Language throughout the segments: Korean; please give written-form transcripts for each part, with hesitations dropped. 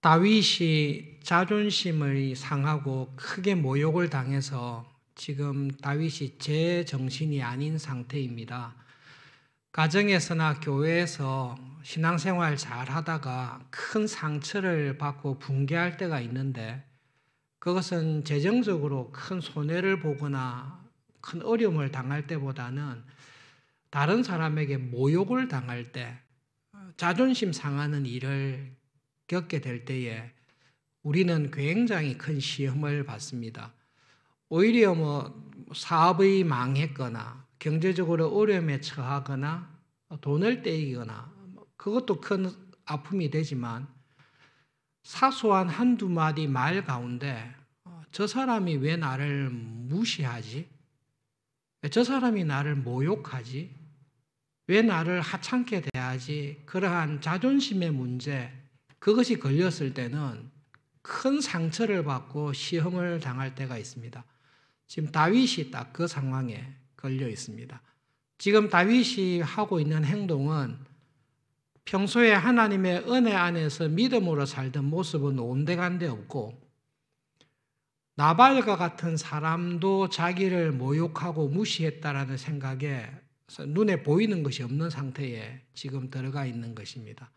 다윗이 자존심을 상하고 크게 모욕을 당해서 지금 다윗이 제정신이 아닌 상태입니다. 가정에서나 교회에서 신앙생활 잘 하다가 큰 상처를 받고 붕괴할 때가 있는데, 그것은 재정적으로 큰 손해를 보거나 큰 어려움을 당할 때보다는 다른 사람에게 모욕을 당할 때, 자존심 상하는 일을 겪게 될 때에 우리는 굉장히 큰 시험을 받습니다. 오히려 사업이 망했거나 경제적으로 어려움에 처하거나 돈을 떼이거나 그것도 큰 아픔이 되지만, 사소한 한두 마디 말 가운데 저 사람이 왜 나를 무시하지? 저 사람이 나를 모욕하지? 왜 나를 하찮게 대하지? 그러한 자존심의 문제, 그것이 걸렸을 때는 큰 상처를 받고 시험을 당할 때가 있습니다. 지금 다윗이 딱 그 상황에 걸려 있습니다. 지금 다윗이 하고 있는 행동은 평소에 하나님의 은혜 안에서 믿음으로 살던 모습은 온데간데 없고, 나발과 같은 사람도 자기를 모욕하고 무시했다라는 생각에 눈에 보이는 것이 없는 상태에 지금 들어가 있는 것입니다.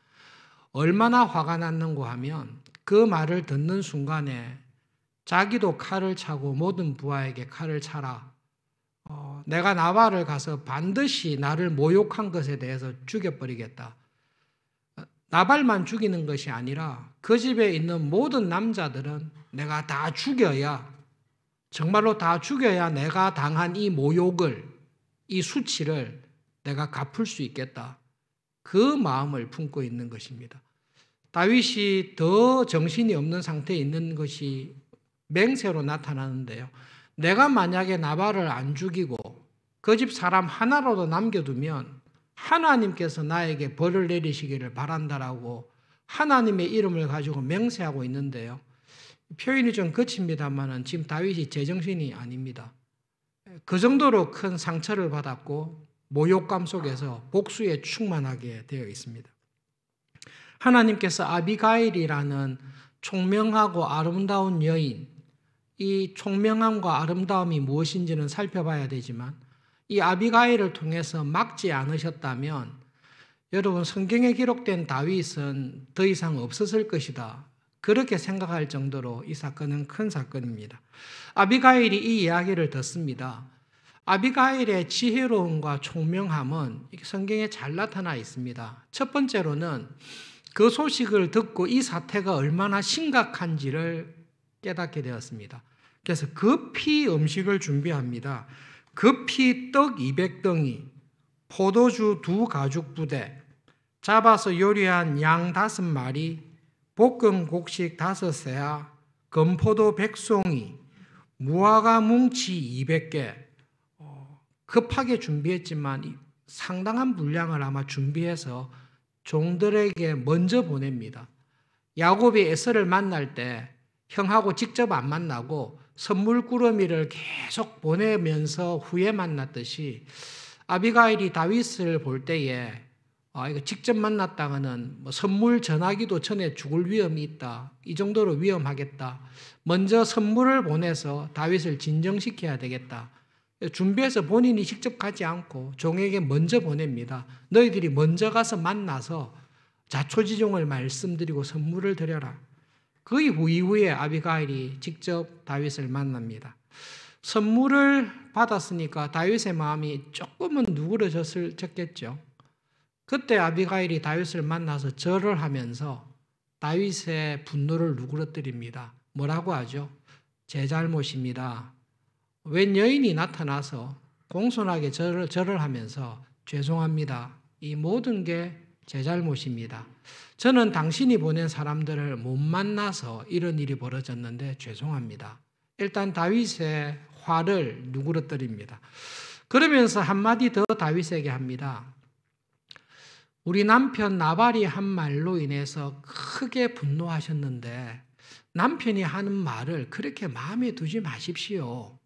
얼마나 화가 났는고 하면 그 말을 듣는 순간에 자기도 칼을 차고 모든 부하에게 칼을 차라. 내가 나발을 가서 반드시 나를 모욕한 것에 대해서 죽여버리겠다. 나발만 죽이는 것이 아니라 그 집에 있는 모든 남자들은 내가 다 죽여야, 정말로 다 죽여야 내가 당한 이 모욕을, 이 수치를 내가 갚을 수 있겠다. 그 마음을 품고 있는 것입니다. 다윗이 더 정신이 없는 상태에 있는 것이 맹세로 나타나는데요. 내가 만약에 나발을 안 죽이고 그 집 사람 하나라도 남겨두면 하나님께서 나에게 벌을 내리시기를 바란다라고 하나님의 이름을 가지고 맹세하고 있는데요. 표현이 좀 거칩니다만 지금 다윗이 제정신이 아닙니다. 그 정도로 큰 상처를 받았고 모욕감 속에서 복수에 충만하게 되어 있습니다. 하나님께서 아비가일이라는 총명하고 아름다운 여인, 이 총명함과 아름다움이 무엇인지는 살펴봐야 되지만 이 아비가일을 통해서 막지 않으셨다면 여러분, 성경에 기록된 다윗은 더 이상 없었을 것이다. 그렇게 생각할 정도로 이 사건은 큰 사건입니다. 아비가일이 이 이야기를 듣습니다. 아비가일의 지혜로움과 총명함은 성경에 잘 나타나 있습니다. 첫 번째로는 그 소식을 듣고 이 사태가 얼마나 심각한지를 깨닫게 되었습니다. 그래서 급히 음식을 준비합니다. 급히 떡 200덩이, 포도주 2가죽 부대, 잡아서 요리한 양 5마리, 볶은 곡식 5세아, 건포도 100송이, 무화과 뭉치 200개, 급하게 준비했지만 상당한 분량을 아마 준비해서 종들에게 먼저 보냅니다. 야곱이 에서를 만날 때 형하고 직접 안 만나고 선물 꾸러미를 계속 보내면서 후에 만났듯이 아비가일이 다윗을 볼 때에 이거 직접 만났다가는 선물 전하기도 전에 죽을 위험이 있다. 이 정도로 위험하겠다. 먼저 선물을 보내서 다윗을 진정시켜야 되겠다. 준비해서 본인이 직접 가지 않고 종에게 먼저 보냅니다. 너희들이 먼저 가서 만나서 자초지종을 말씀드리고 선물을 드려라. 그 이후에 아비가일이 직접 다윗을 만납니다. 선물을 받았으니까 다윗의 마음이 조금은 누그러졌겠죠. 그때 아비가일이 다윗을 만나서 절을 하면서 다윗의 분노를 누그러뜨립니다. 뭐라고 하죠? 제 잘못입니다. 웬 여인이 나타나서 공손하게 절을 하면서 죄송합니다. 이 모든 게 제 잘못입니다. 저는 당신이 보낸 사람들을 못 만나서 이런 일이 벌어졌는데 죄송합니다. 일단 다윗의 화를 누그러뜨립니다. 그러면서 한마디 더 다윗에게 합니다. 우리 남편 나발이 한 말로 인해서 크게 분노하셨는데 남편이 하는 말을 그렇게 마음에 두지 마십시오.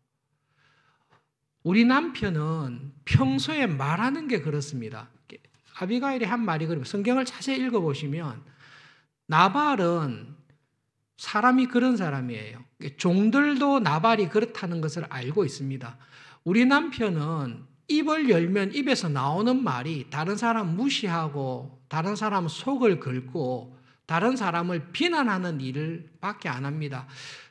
우리 남편은 평소에 말하는 게 그렇습니다. 아비가일이 한 말이 그러면 성경을 자세히 읽어보시면 나발은 사람이 그런 사람이에요. 종들도 나발이 그렇다는 것을 알고 있습니다. 우리 남편은 입을 열면 입에서 나오는 말이 다른 사람 무시하고 다른 사람 속을 긁고 다른 사람을 비난하는 일을 밖에 안 합니다.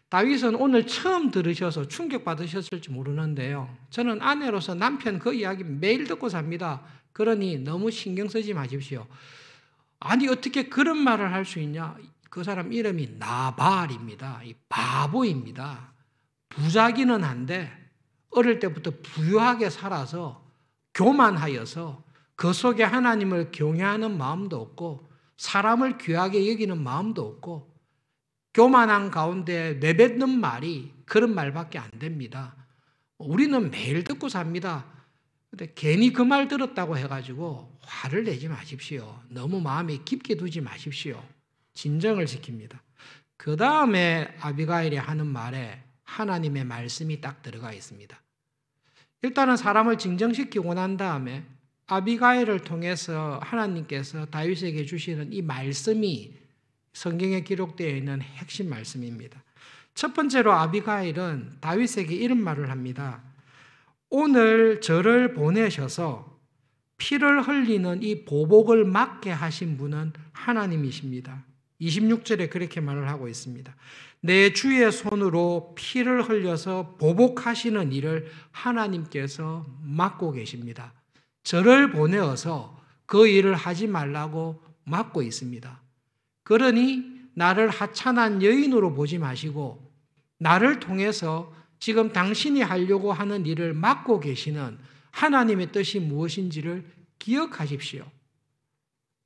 다윗은 오늘 처음 들으셔서 충격받으셨을지 모르는데요. 저는 아내로서 남편 그 이야기 매일 듣고 삽니다. 그러니 너무 신경 쓰지 마십시오. 아니 어떻게 그런 말을 할 수 있냐? 그 사람 이름이 나발입니다. 이 바보입니다. 부자기는 한데 어릴 때부터 부유하게 살아서 교만하여서 그 속에 하나님을 경외하는 마음도 없고 사람을 귀하게 여기는 마음도 없고 교만한 가운데 내뱉는 말이 그런 말밖에 안 됩니다. 우리는 매일 듣고 삽니다. 근데 괜히 그 말 들었다고 해가지고 화를 내지 마십시오. 너무 마음에 깊게 두지 마십시오. 진정을 시킵니다. 그 다음에 아비가일이 하는 말에 하나님의 말씀이 딱 들어가 있습니다. 일단은 사람을 진정시키고 난 다음에 아비가일을 통해서 하나님께서 다윗에게 주시는 이 말씀이 성경에 기록되어 있는 핵심 말씀입니다. 첫 번째로 아비가일은 다윗에게 이런 말을 합니다. 오늘 저를 보내셔서 피를 흘리는 이 보복을 막게 하신 분은 하나님이십니다. 26절에 그렇게 말을 하고 있습니다. 내 주의 손으로 피를 흘려서 보복하시는 일을 하나님께서 막고 계십니다. 저를 보내어서 그 일을 하지 말라고 막고 있습니다. 그러니 나를 하찮은 여인으로 보지 마시고 나를 통해서 지금 당신이 하려고 하는 일을 막고 계시는 하나님의 뜻이 무엇인지를 기억하십시오.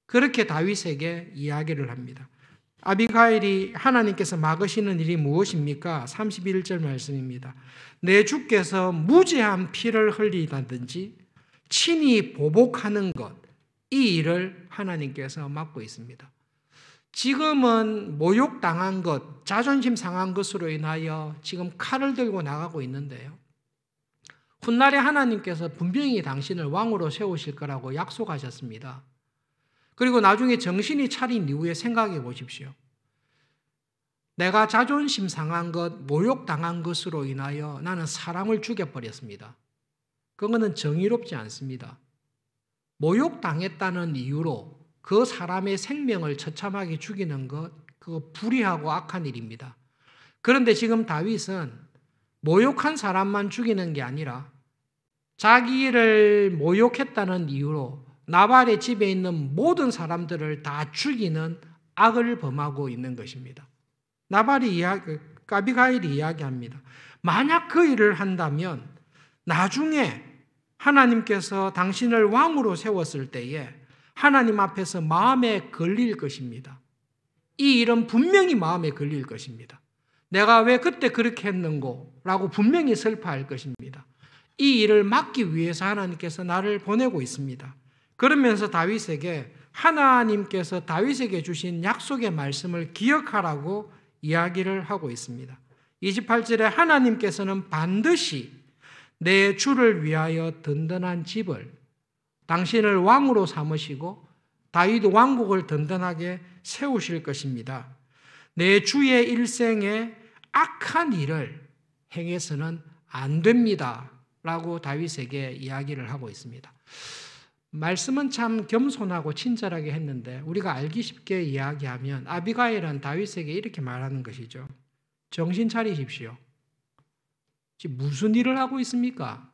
그렇게 다윗에게 이야기를 합니다. 아비가일이 하나님께서 막으시는 일이 무엇입니까? 31절 말씀입니다. 내 주께서 무죄한 피를 흘리다든지 친히 보복하는 것, 이 일을 하나님께서 막고 있습니다. 지금은 모욕당한 것, 자존심 상한 것으로 인하여 지금 칼을 들고 나가고 있는데요. 훗날에 하나님께서 분명히 당신을 왕으로 세우실 거라고 약속하셨습니다. 그리고 나중에 정신이 차린 이후에 생각해 보십시오. 내가 자존심 상한 것, 모욕당한 것으로 인하여 나는 사람을 죽여버렸습니다. 그거는 정의롭지 않습니다. 모욕당했다는 이유로 그 사람의 생명을 처참하게 죽이는 것, 그거 불의하고 악한 일입니다. 그런데 지금 다윗은 모욕한 사람만 죽이는 게 아니라 자기를 모욕했다는 이유로 나발의 집에 있는 모든 사람들을 다 죽이는 악을 범하고 있는 것입니다. 아비가일이 이야기합니다. 만약 그 일을 한다면 나중에 하나님께서 당신을 왕으로 세웠을 때에 하나님 앞에서 마음에 걸릴 것입니다. 이 일은 분명히 마음에 걸릴 것입니다. 내가 왜 그때 그렇게 했는고? 라고 분명히 슬퍼할 것입니다. 이 일을 막기 위해서 하나님께서 나를 보내고 있습니다. 그러면서 다윗에게 하나님께서 다윗에게 주신 약속의 말씀을 기억하라고 이야기를 하고 있습니다. 28절에 하나님께서는 반드시 내 주를 위하여 든든한 집을 당신을 왕으로 삼으시고 다윗 왕국을 든든하게 세우실 것입니다. 내 주의 일생에 악한 일을 행해서는 안 됩니다. 라고 다윗에게 이야기를 하고 있습니다. 말씀은 참 겸손하고 친절하게 했는데 우리가 알기 쉽게 이야기하면 아비가일은 다윗에게 이렇게 말하는 것이죠. 정신 차리십시오. 지금 무슨 일을 하고 있습니까?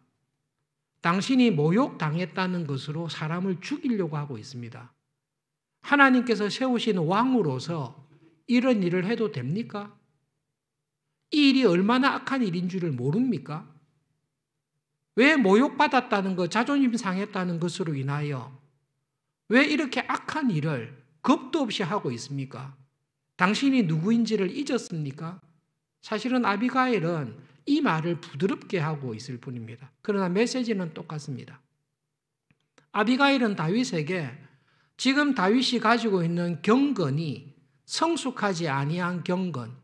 당신이 모욕당했다는 것으로 사람을 죽이려고 하고 있습니다. 하나님께서 세우신 왕으로서 이런 일을 해도 됩니까? 이 일이 얼마나 악한 일인 줄을 모릅니까? 왜 모욕받았다는 것, 자존심 상했다는 것으로 인하여 왜 이렇게 악한 일을 겁도 없이 하고 있습니까? 당신이 누구인지를 잊었습니까? 사실은 아비가일은 이 말을 부드럽게 하고 있을 뿐입니다. 그러나 메시지는 똑같습니다. 아비가일은 다윗에게 지금 다윗이 가지고 있는 경건이 성숙하지 아니한 경건,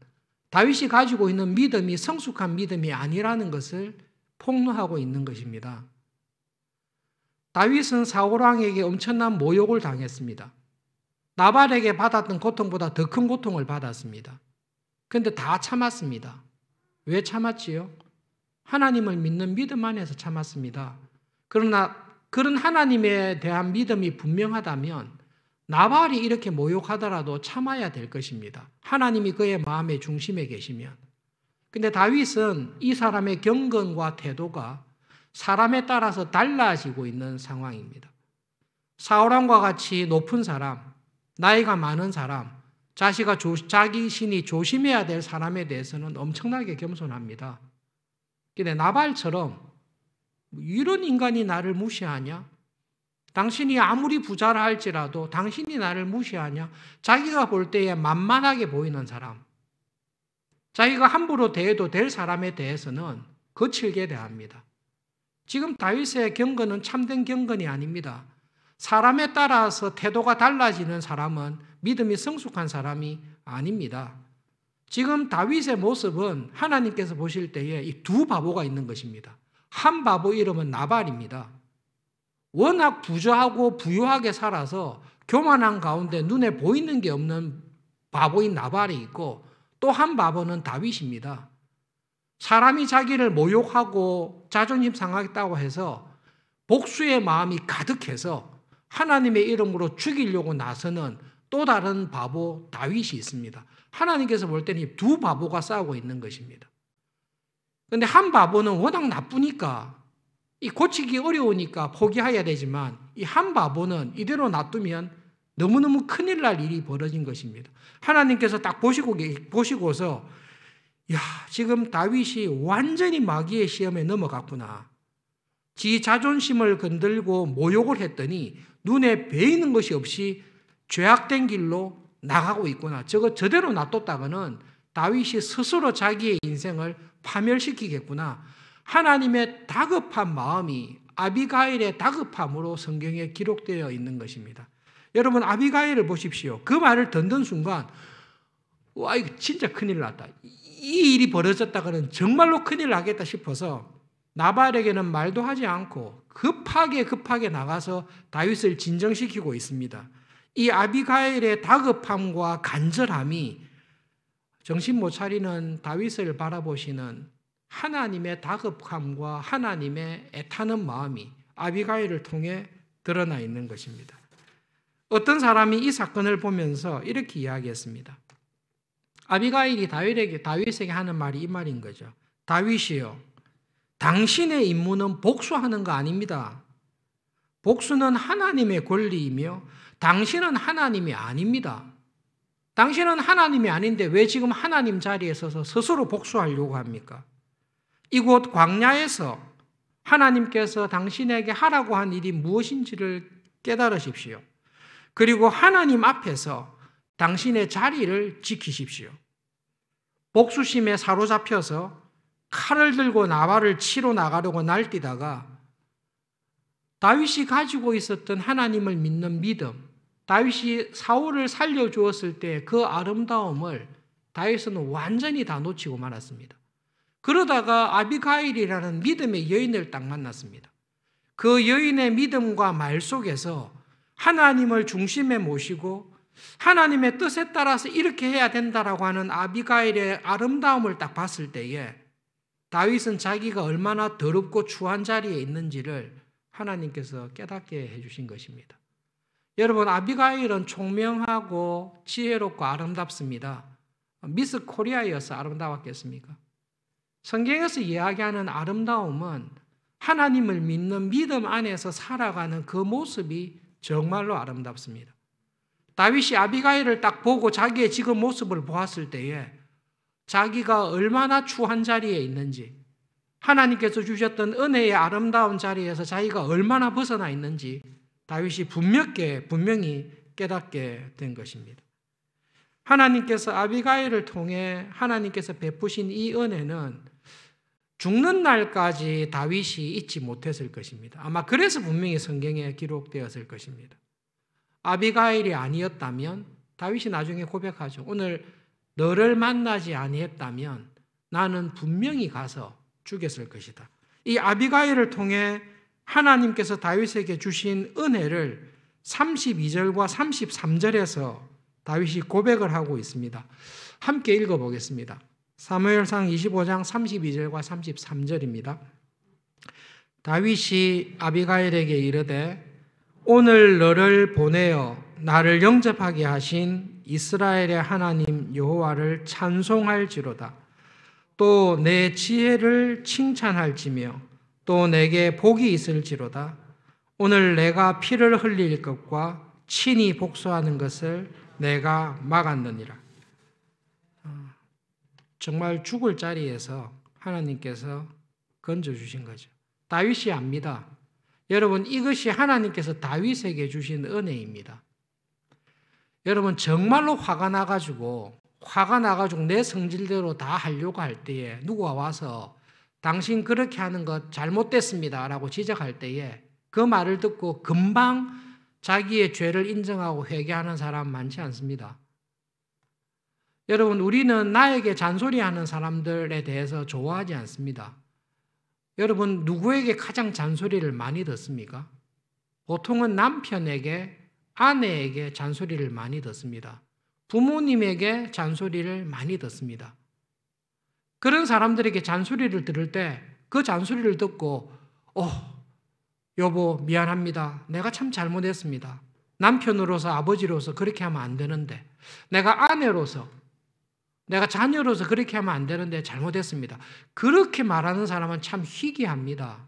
다윗이 가지고 있는 믿음이 성숙한 믿음이 아니라는 것을 폭로하고 있는 것입니다. 다윗은 사울왕에게 엄청난 모욕을 당했습니다. 나발에게 받았던 고통보다 더 큰 고통을 받았습니다. 그런데 다 참았습니다. 왜 참았지요? 하나님을 믿는 믿음 안에서 참았습니다. 그러나 그런 하나님에 대한 믿음이 분명하다면 나발이 이렇게 모욕하더라도 참아야 될 것입니다. 하나님이 그의 마음의 중심에 계시면. 근데 다윗은 이 사람의 경건과 태도가 사람에 따라서 달라지고 있는 상황입니다. 사울왕과 같이 높은 사람, 나이가 많은 사람, 자기 신이 조심해야 될 사람에 대해서는 엄청나게 겸손합니다. 근데 나발처럼 이런 인간이 나를 무시하냐? 당신이 아무리 부자라 할지라도 당신이 나를 무시하냐? 자기가 볼 때에 만만하게 보이는 사람, 자기가 함부로 대해도 될 사람에 대해서는 거칠게 대합니다. 지금 다윗의 경건은 참된 경건이 아닙니다. 사람에 따라서 태도가 달라지는 사람은 믿음이 성숙한 사람이 아닙니다. 지금 다윗의 모습은 하나님께서 보실 때에 이 두 바보가 있는 것입니다. 한 바보 이름은 나발입니다. 워낙 부자하고 부유하게 살아서 교만한 가운데 눈에 보이는 게 없는 바보인 나발이 있고, 또 한 바보는 다윗입니다. 사람이 자기를 모욕하고 자존심 상하겠다고 해서 복수의 마음이 가득해서 하나님의 이름으로 죽이려고 나서는 또 다른 바보 다윗이 있습니다. 하나님께서 볼 때는 이 두 바보가 싸우고 있는 것입니다. 그런데 한 바보는 워낙 나쁘니까, 이 고치기 어려우니까 포기해야 되지만, 이 한 바보는 이대로 놔두면 너무너무 큰일 날 일이 벌어진 것입니다. 하나님께서 딱 보시고서 야, 지금 다윗이 완전히 마귀의 시험에 넘어갔구나. 지 자존심을 건들고 모욕을 했더니 눈에 베이는 것이 없이 죄악된 길로 나가고 있구나. 저대로 놔뒀다가는 다윗이 스스로 자기의 인생을 파멸시키겠구나. 하나님의 다급한 마음이 아비가일의 다급함으로 성경에 기록되어 있는 것입니다. 여러분, 아비가일을 보십시오. 그 말을 듣는 순간 와, 이거 진짜 큰일 났다. 이 일이 벌어졌다가는 정말로 큰일 나겠다 싶어서 나발에게는 말도 하지 않고 급하게 나가서 다윗을 진정시키고 있습니다. 이 아비가일의 다급함과 간절함이 정신 못 차리는 다윗을 바라보시는 하나님의 다급함과 하나님의 애타는 마음이 아비가일을 통해 드러나 있는 것입니다. 어떤 사람이 이 사건을 보면서 이렇게 이야기했습니다. 아비가일이 다윗에게 하는 말이 이 말인 거죠. 다윗이요, 당신의 임무는 복수하는 거 아닙니다. 복수는 하나님의 권리이며 당신은 하나님이 아닙니다. 당신은 하나님이 아닌데 왜 지금 하나님 자리에 서서 스스로 복수하려고 합니까? 이곳 광야에서 하나님께서 당신에게 하라고 한 일이 무엇인지를 깨달으십시오. 그리고 하나님 앞에서 당신의 자리를 지키십시오. 복수심에 사로잡혀서 칼을 들고 나발을 치러 나가려고 날뛰다가 다윗이 가지고 있었던 하나님을 믿는 믿음, 다윗이 사울을 살려주었을 때 그 아름다움을 다윗은 완전히 다 놓치고 말았습니다. 그러다가 아비가일이라는 믿음의 여인을 딱 만났습니다. 그 여인의 믿음과 말 속에서 하나님을 중심에 모시고 하나님의 뜻에 따라서 이렇게 해야 된다라고 하는 아비가일의 아름다움을 딱 봤을 때에 다윗은 자기가 얼마나 더럽고 추한 자리에 있는지를 하나님께서 깨닫게 해주신 것입니다. 여러분, 아비가일은 총명하고 지혜롭고 아름답습니다. 미스 코리아여서 아름다웠겠습니까? 성경에서 이야기하는 아름다움은 하나님을 믿는 믿음 안에서 살아가는 그 모습이 정말로 아름답습니다. 다윗이 아비가일을 딱 보고 자기의 지금 모습을 보았을 때에 자기가 얼마나 추한 자리에 있는지, 하나님께서 주셨던 은혜의 아름다운 자리에서 자기가 얼마나 벗어나 있는지 다윗이 분명히 깨닫게 된 것입니다. 하나님께서 아비가일을 통해 하나님께서 베푸신 이 은혜는 죽는 날까지 다윗이 잊지 못했을 것입니다. 아마 그래서 분명히 성경에 기록되었을 것입니다. 아비가일이 아니었다면 다윗이 나중에 고백하죠. 오늘 너를 만나지 아니했다면 나는 분명히 가서 죽였을 것이다. 이 아비가일을 통해 하나님께서 다윗에게 주신 은혜를 32절과 33절에서 다윗이 고백을 하고 있습니다. 함께 읽어보겠습니다. 사무엘상 25장 32절과 33절입니다. 다윗이 아비가일에게 이르되 오늘 너를 보내어 나를 영접하게 하신 이스라엘의 하나님 여호와를 찬송할지로다. 또 내 지혜를 칭찬할지며 또 내게 복이 있을지로다. 오늘 내가 피를 흘릴 것과 친히 복수하는 것을 내가 막았느니라. 정말 죽을 자리에서 하나님께서 건져주신 거죠. 다윗이 압니다. 여러분, 이것이 하나님께서 다윗에게 주신 은혜입니다. 여러분, 정말로 화가 나가지고 내 성질대로 다 하려고 할 때에 누가 와서 당신 그렇게 하는 것 잘못됐습니다 라고 지적할 때에 그 말을 듣고 금방 자기의 죄를 인정하고 회개하는 사람 많지 않습니다. 여러분, 우리는 나에게 잔소리하는 사람들에 대해서 좋아하지 않습니다. 여러분, 누구에게 가장 잔소리를 많이 듣습니까? 보통은 남편에게, 아내에게 잔소리를 많이 듣습니다. 부모님에게 잔소리를 많이 듣습니다. 그런 사람들에게 잔소리를 들을 때 그 잔소리를 듣고 여보 미안합니다. 내가 참 잘못했습니다. 남편으로서 아버지로서 그렇게 하면 안 되는데, 내가 아내로서, 내가 자녀로서 그렇게 하면 안 되는데 잘못했습니다. 그렇게 말하는 사람은 참 희귀합니다.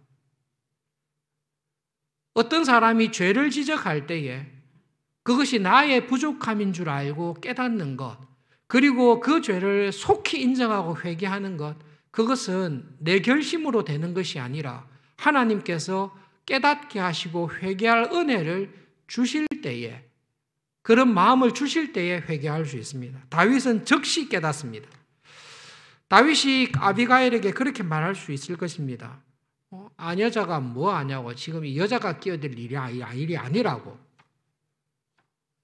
어떤 사람이 죄를 지적할 때에 그것이 나의 부족함인 줄 알고 깨닫는 것, 그리고 그 죄를 속히 인정하고 회개하는 것, 그것은 내 결심으로 되는 것이 아니라 하나님께서 깨닫게 하시고 회개할 은혜를 주실 때에, 그런 마음을 주실 때에 회개할 수 있습니다. 다윗은 즉시 깨닫습니다. 다윗이 아비가일에게 그렇게 말할 수 있을 것입니다. 아녀자가 뭐 하냐고, 지금 이 여자가 끼어들 일이 아니라고,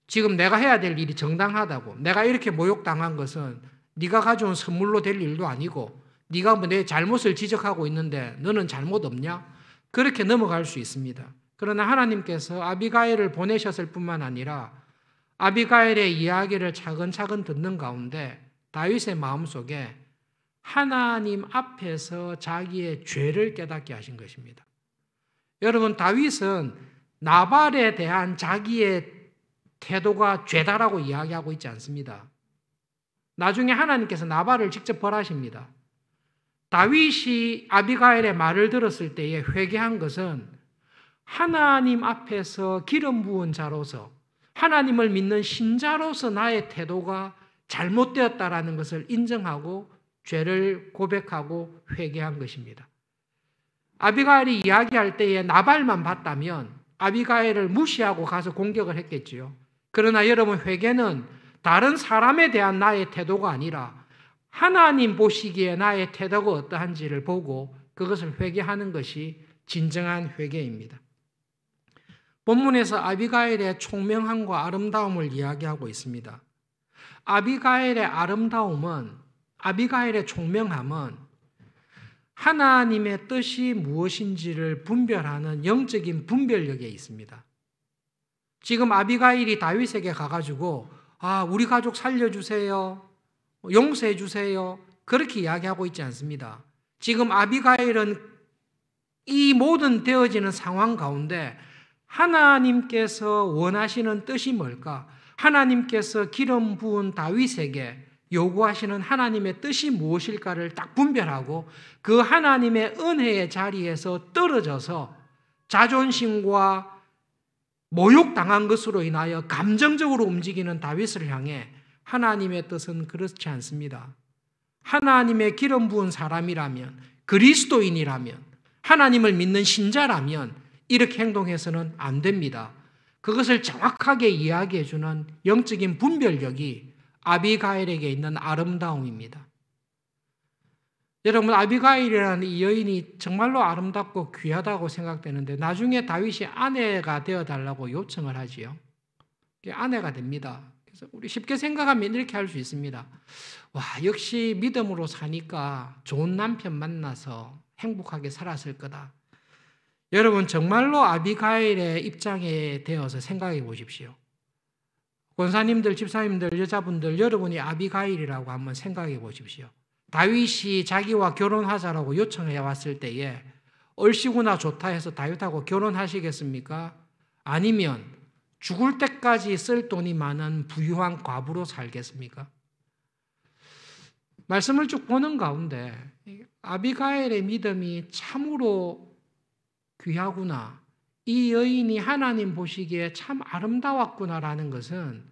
지금 내가 해야 될 일이 정당하다고, 내가 이렇게 모욕당한 것은 네가 가져온 선물로 될 일도 아니고, 네가 뭐 내 잘못을 지적하고 있는데 너는 잘못 없냐? 그렇게 넘어갈 수 있습니다. 그러나 하나님께서 아비가일을 보내셨을 뿐만 아니라 아비가일의 이야기를 차근차근 듣는 가운데 다윗의 마음속에 하나님 앞에서 자기의 죄를 깨닫게 하신 것입니다. 여러분, 다윗은 나발에 대한 자기의 태도가 죄다라고 이야기하고 있지 않습니다. 나중에 하나님께서 나발을 직접 벌하십니다. 다윗이 아비가일의 말을 들었을 때에 회개한 것은 하나님 앞에서 기름 부은 자로서, 하나님을 믿는 신자로서 나의 태도가 잘못되었다라는 것을 인정하고 죄를 고백하고 회개한 것입니다. 아비가일이 이야기할 때에 나발만 봤다면 아비가일을 무시하고 가서 공격을 했겠지요. 그러나 여러분, 회개는 다른 사람에 대한 나의 태도가 아니라 하나님 보시기에 나의 태도가 어떠한지를 보고 그것을 회개하는 것이 진정한 회개입니다. 본문에서 아비가일의 총명함과 아름다움을 이야기하고 있습니다. 아비가일의 아름다움은, 아비가일의 총명함은 하나님의 뜻이 무엇인지를 분별하는 영적인 분별력에 있습니다. 지금 아비가일이 다윗에게 가가지고 우리 가족 살려주세요, 용서해 주세요, 그렇게 이야기하고 있지 않습니다. 지금 아비가일은 이 모든 되어지는 상황 가운데 하나님께서 원하시는 뜻이 뭘까? 하나님께서 기름 부은 다윗에게 요구하시는 하나님의 뜻이 무엇일까를 딱 분별하고 그 하나님의 은혜의 자리에서 떨어져서 자존심과 모욕당한 것으로 인하여 감정적으로 움직이는 다윗을 향해 하나님의 뜻은 그렇지 않습니다. 하나님의 기름 부은 사람이라면, 그리스도인이라면, 하나님을 믿는 신자라면 이렇게 행동해서는 안 됩니다. 그것을 정확하게 이야기해 주는 영적인 분별력이 아비가일에게 있는 아름다움입니다. 여러분, 아비가일이라는 이 여인이 정말로 아름답고 귀하다고 생각되는데 나중에 다윗이 아내가 되어달라고 요청을 하지요. 아내가 됩니다. 그래서 우리 쉽게 생각하면 이렇게 할 수 있습니다. 역시 믿음으로 사니까 좋은 남편 만나서 행복하게 살았을 거다. 여러분, 정말로 아비가일의 입장에 대어서 생각해 보십시오. 권사님들, 집사님들, 여자분들, 여러분이 아비가일이라고 한번 생각해 보십시오. 다윗이 자기와 결혼하자라고 요청해 왔을 때에 얼씨구나 좋다 해서 다윗하고 결혼하시겠습니까? 아니면 죽을 때까지 쓸 돈이 많은 부유한 과부로 살겠습니까? 말씀을 쭉 보는 가운데 아비가일의 믿음이 참으로 귀하구나, 이 여인이 하나님 보시기에 참 아름다웠구나라는 것은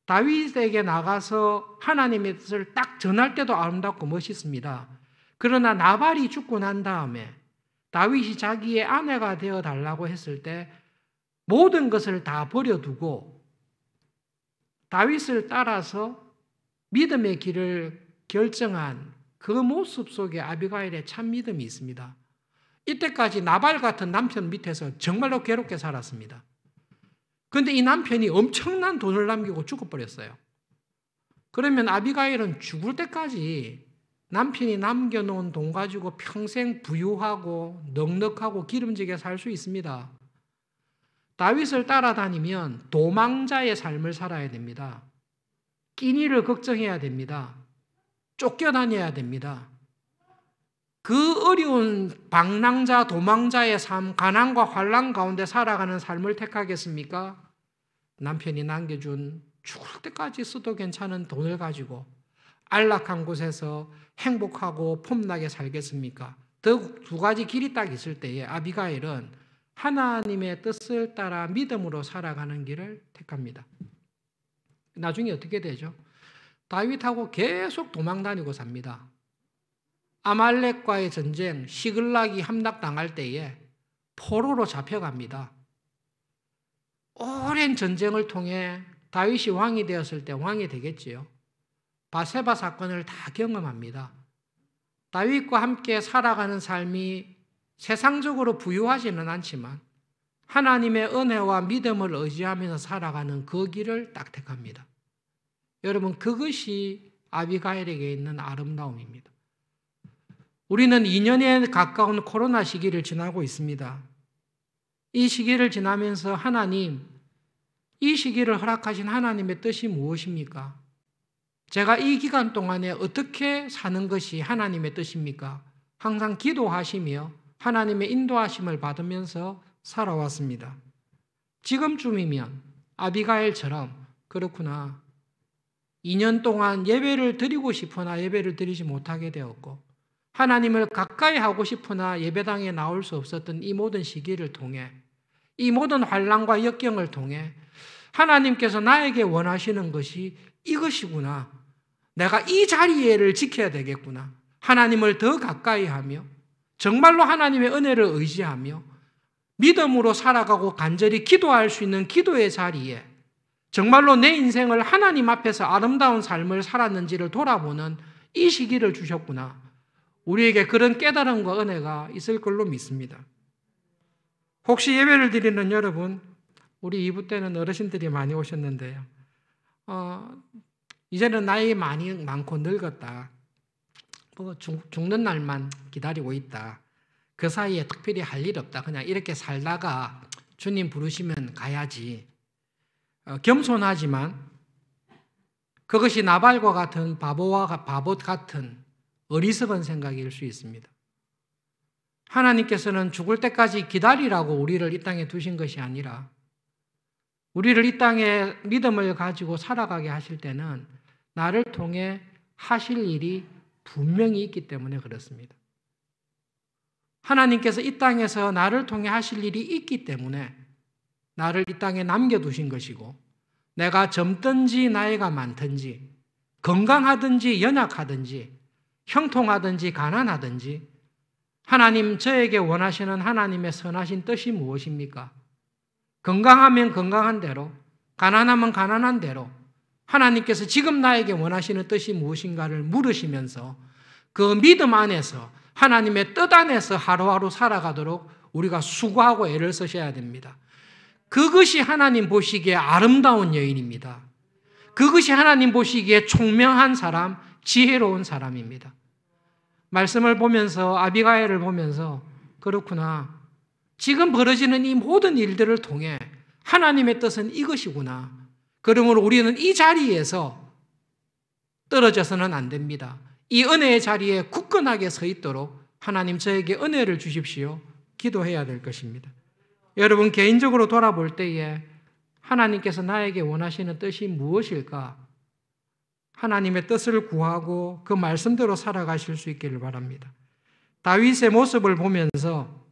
다윗에게 나가서 하나님의 뜻을 딱 전할 때도 아름답고 멋있습니다. 그러나 나발이 죽고 난 다음에 다윗이 자기의 아내가 되어 달라고 했을 때 모든 것을 다 버려두고 다윗을 따라서 믿음의 길을 결정한 그 모습 속에 아비가일의 참 믿음이 있습니다. 이때까지 나발 같은 남편 밑에서 정말로 괴롭게 살았습니다. 그런데 이 남편이 엄청난 돈을 남기고 죽어버렸어요. 그러면 아비가일은 죽을 때까지 남편이 남겨놓은 돈 가지고 평생 부유하고 넉넉하고 기름지게 살 수 있습니다. 다윗을 따라다니면 도망자의 삶을 살아야 됩니다. 끼니를 걱정해야 됩니다. 쫓겨다녀야 됩니다. 그 어려운 방랑자, 도망자의 삶, 가난과 환난 가운데 살아가는 삶을 택하겠습니까? 남편이 남겨준 죽을 때까지 써도 괜찮은 돈을 가지고 안락한 곳에서 행복하고 폼나게 살겠습니까? 더욱 두 가지 길이 딱 있을 때에 아비가일은 하나님의 뜻을 따라 믿음으로 살아가는 길을 택합니다. 나중에 어떻게 되죠? 다윗하고 계속 도망다니고 삽니다. 아말렉과의 전쟁, 시글락이 함락당할 때에 포로로 잡혀갑니다. 오랜 전쟁을 통해 다윗이 왕이 되었을 때 왕이 되겠지요. 바세바 사건을 다 경험합니다. 다윗과 함께 살아가는 삶이 세상적으로 부유하지는 않지만 하나님의 은혜와 믿음을 의지하면서 살아가는 그 길을 딱 택합니다. 여러분, 그것이 아비가일에게 있는 아름다움입니다. 우리는 2년에 가까운 코로나 시기를 지나고 있습니다. 이 시기를 지나면서 하나님, 이 시기를 허락하신 하나님의 뜻이 무엇입니까? 제가 이 기간 동안에 어떻게 사는 것이 하나님의 뜻입니까? 항상 기도하시며 하나님의 인도하심을 받으면서 살아왔습니다. 지금쯤이면 아비가일처럼 그렇구나, 2년 동안 예배를 드리고 싶으나 예배를 드리지 못하게 되었고 하나님을 가까이 하고 싶으나 예배당에 나올 수 없었던 이 모든 시기를 통해, 이 모든 환난과 역경을 통해 하나님께서 나에게 원하시는 것이 이것이구나, 내가 이 자리를 지켜야 되겠구나, 하나님을 더 가까이 하며 정말로 하나님의 은혜를 의지하며 믿음으로 살아가고 간절히 기도할 수 있는 기도의 자리에 정말로 내 인생을 하나님 앞에서 아름다운 삶을 살았는지를 돌아보는 이 시기를 주셨구나. 우리에게 그런 깨달음과 은혜가 있을 걸로 믿습니다. 혹시 예배를 드리는 여러분, 우리 2부 때는 어르신들이 많이 오셨는데요. 이제는 나이 많고 늙었다. 죽는 날만 기다리고 있다. 그 사이에 특별히 할 일 없다. 그냥 이렇게 살다가 주님 부르시면 가야지. 겸손하지만 그것이 나발과 같은 바보 같은 어리석은 생각일 수 있습니다. 하나님께서는 죽을 때까지 기다리라고 우리를 이 땅에 두신 것이 아니라 우리를 이 땅에 믿음을 가지고 살아가게 하실 때는 나를 통해 하실 일이 분명히 있기 때문에 그렇습니다. 하나님께서 이 땅에서 나를 통해 하실 일이 있기 때문에 나를 이 땅에 남겨두신 것이고, 내가 젊든지 나이가 많든지 건강하든지 연약하든지 형통하든지 가난하든지 하나님, 저에게 원하시는 하나님의 선하신 뜻이 무엇입니까? 건강하면 건강한 대로, 가난하면 가난한 대로 하나님께서 지금 나에게 원하시는 뜻이 무엇인가를 물으시면서 그 믿음 안에서 하나님의 뜻 안에서 하루하루 살아가도록 우리가 수고하고 애를 쓰셔야 됩니다. 그것이 하나님 보시기에 아름다운 여인입니다. 그것이 하나님 보시기에 총명한 사람, 지혜로운 사람입니다. 말씀을 보면서, 아비가일을 보면서 그렇구나, 지금 벌어지는 이 모든 일들을 통해 하나님의 뜻은 이것이구나, 그러므로 우리는 이 자리에서 떨어져서는 안 됩니다. 이 은혜의 자리에 굳건하게 서 있도록 하나님 저에게 은혜를 주십시오. 기도해야 될 것입니다. 여러분 개인적으로 돌아볼 때에 하나님께서 나에게 원하시는 뜻이 무엇일까? 하나님의 뜻을 구하고 그 말씀대로 살아가실 수 있기를 바랍니다. 다윗의 모습을 보면서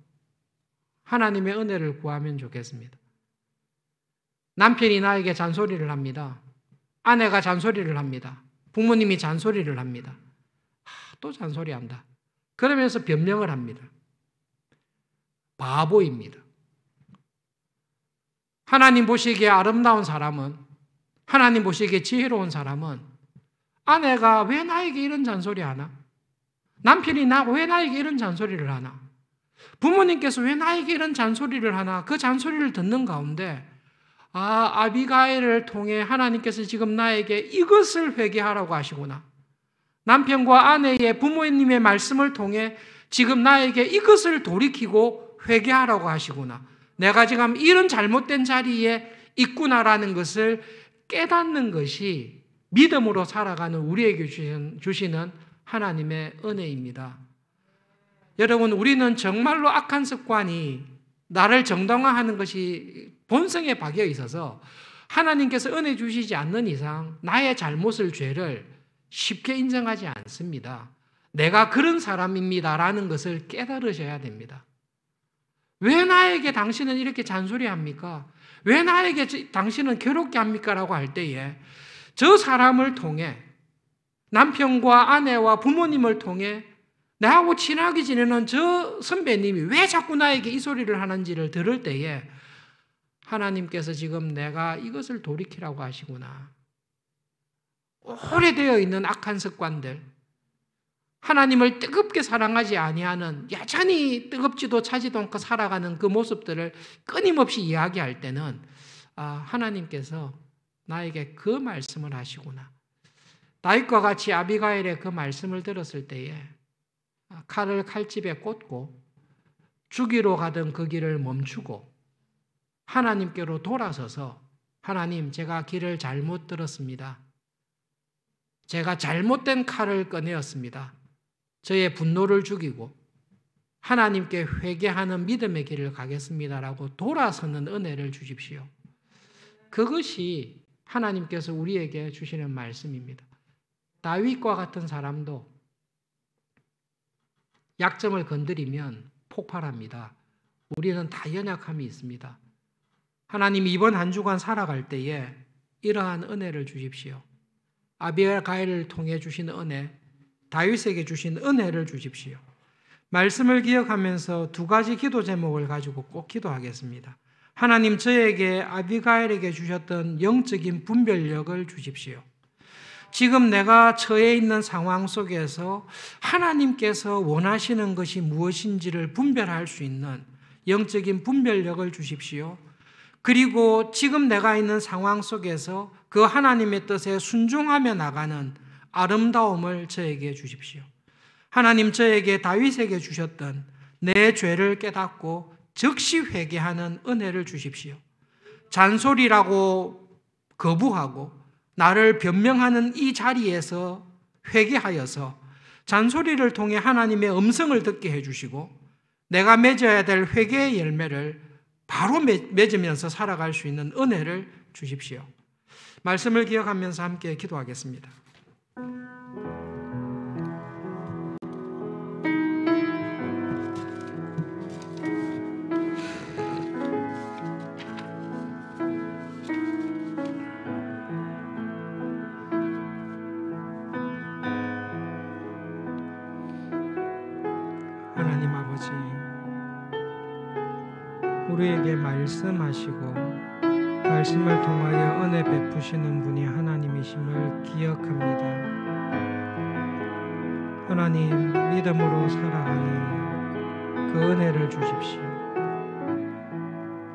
하나님의 은혜를 구하면 좋겠습니다. 남편이 나에게 잔소리를 합니다. 아내가 잔소리를 합니다. 부모님이 잔소리를 합니다. 또 잔소리한다. 그러면서 변명을 합니다. 바보입니다. 하나님 보시기에 아름다운 사람은, 하나님 보시기에 지혜로운 사람은 아내가 왜 나에게 이런 잔소리 하나? 남편이 왜 나에게 이런 잔소리를 하나? 부모님께서 왜 나에게 이런 잔소리를 하나? 그 잔소리를 듣는 가운데 아비가일을 통해 하나님께서 지금 나에게 이것을 회개하라고 하시구나. 남편과 아내의 부모님의 말씀을 통해 지금 나에게 이것을 돌이키고 회개하라고 하시구나. 내가 지금 이런 잘못된 자리에 있구나라는 것을 깨닫는 것이 믿음으로 살아가는 우리에게 주시는 하나님의 은혜입니다. 여러분, 우리는 정말로 악한 습관이 나를 정당화하는 것이 본성에 박여 있어서 하나님께서 은혜 주시지 않는 이상 나의 잘못을, 죄를 쉽게 인정하지 않습니다. 내가 그런 사람입니다라는 것을 깨달으셔야 됩니다. 왜 나에게 당신은 이렇게 잔소리합니까? 왜 나에게 당신은 괴롭게 합니까? 라고 할 때에 저 사람을 통해, 남편과 아내와 부모님을 통해 나하고 친하게 지내는 저 선배님이 왜 자꾸 나에게 이 소리를 하는지를 들을 때에 하나님께서 지금 내가 이것을 돌이키라고 하시구나. 오래되어 있는 악한 습관들, 하나님을 뜨겁게 사랑하지 아니하는, 여전히 뜨겁지도 차지도 않고 살아가는 그 모습들을 끊임없이 이야기할 때는 하나님께서 나에게 그 말씀을 하시구나. 다윗과 같이 아비가일의 그 말씀을 들었을 때에 칼을 칼집에 꽂고 죽이러 가던 그 길을 멈추고 하나님께로 돌아서서 하나님, 제가 길을 잘못 들었습니다. 제가 잘못된 칼을 꺼내었습니다. 저의 분노를 죽이고 하나님께 회개하는 믿음의 길을 가겠습니다라고 돌아서는 은혜를 주십시오. 그것이 하나님께서 우리에게 주시는 말씀입니다. 다윗과 같은 사람도 약점을 건드리면 폭발합니다. 우리는 다 연약함이 있습니다. 하나님, 이번 한 주간 살아갈 때에 이러한 은혜를 주십시오. 아비가일을 통해 주신 은혜, 다윗에게 주신 은혜를 주십시오. 말씀을 기억하면서 두 가지 기도 제목을 가지고 꼭 기도하겠습니다. 하나님, 저에게 아비가일에게 주셨던 영적인 분별력을 주십시오. 지금 내가 처해 있는 상황 속에서 하나님께서 원하시는 것이 무엇인지를 분별할 수 있는 영적인 분별력을 주십시오. 그리고 지금 내가 있는 상황 속에서 그 하나님의 뜻에 순종하며 나가는 아름다움을 저에게 주십시오. 하나님, 저에게 다윗에게 주셨던 내 죄를 깨닫고 즉시 회개하는 은혜를 주십시오. 잔소리라고 거부하고 나를 변명하는 이 자리에서 회개하여서 잔소리를 통해 하나님의 음성을 듣게 해주시고 내가 맺어야 될 회개의 열매를 바로 맺으면서 살아갈 수 있는 은혜를 주십시오. 말씀을 기억하면서 함께 기도하겠습니다. 하나님 아버지, 우리에게 말씀하시고 말씀을 통하여 은혜 베푸시는 분이 하나님이심을 기억합니다. 하나님, 믿음으로 살아가는 그 은혜를 주십시오.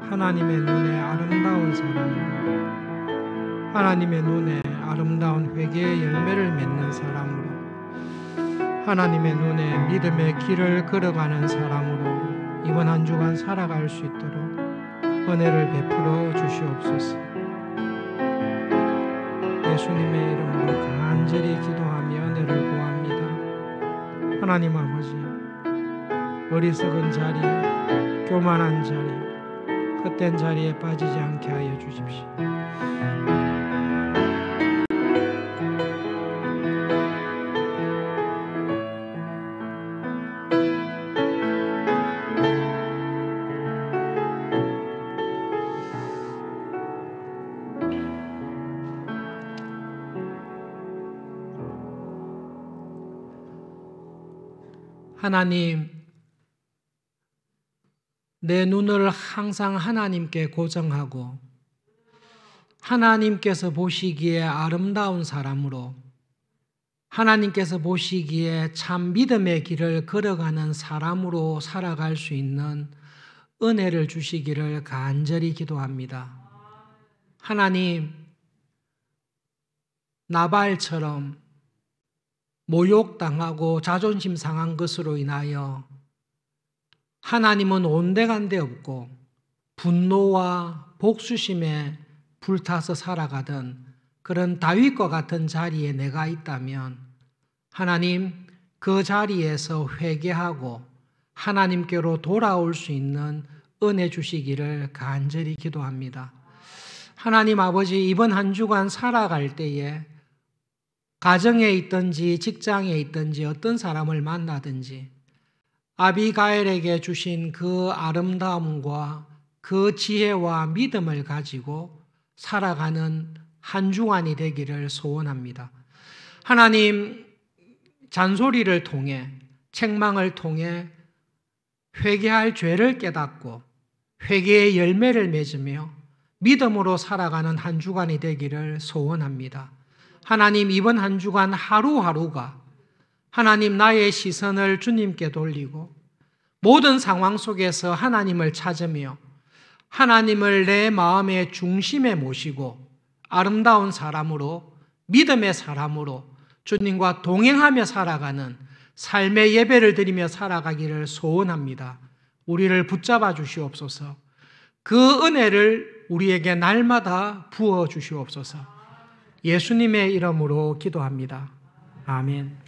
하나님의 눈에 아름다운 사람으로, 하나님의 눈에 아름다운 회개의 열매를 맺는 사람으로, 하나님의 눈에 믿음의 길을 걸어가는 사람으로 이번 한 주간 살아갈 수 있도록 은혜를 베풀어 주시옵소서. 예수님의 이름으로 간절히 기도하며 은혜를 구합니다. 하나님 아버지, 어리석은 자리, 교만한 자리, 헛된 자리에 빠지지 않게 하여 주십시오. 하나님, 내 눈을 항상 하나님께 고정하고 하나님께서 보시기에 아름다운 사람으로, 하나님께서 보시기에 참 믿음의 길을 걸어가는 사람으로 살아갈 수 있는 은혜를 주시기를 간절히 기도합니다. 하나님, 나발처럼 모욕당하고 자존심 상한 것으로 인하여 하나님은 온데간데 없고 분노와 복수심에 불타서 살아가던 그런 다윗과 같은 자리에 내가 있다면 하나님, 그 자리에서 회개하고 하나님께로 돌아올 수 있는 은혜 주시기를 간절히 기도합니다. 하나님 아버지, 이번 한 주간 살아갈 때에 가정에 있든지 직장에 있든지 어떤 사람을 만나든지 아비가일에게 주신 그 아름다움과 그 지혜와 믿음을 가지고 살아가는 한 주간이 되기를 소원합니다. 하나님, 잔소리를 통해, 책망을 통해 회개할 죄를 깨닫고 회개의 열매를 맺으며 믿음으로 살아가는 한 주간이 되기를 소원합니다. 하나님, 이번 한 주간 하루하루가 하나님, 나의 시선을 주님께 돌리고 모든 상황 속에서 하나님을 찾으며 하나님을 내 마음의 중심에 모시고 아름다운 사람으로, 믿음의 사람으로 주님과 동행하며 살아가는 삶의 예배를 드리며 살아가기를 소원합니다. 우리를 붙잡아 주시옵소서. 그 은혜를 우리에게 날마다 부어 주시옵소서. 예수님의 이름으로 기도합니다. 아멘.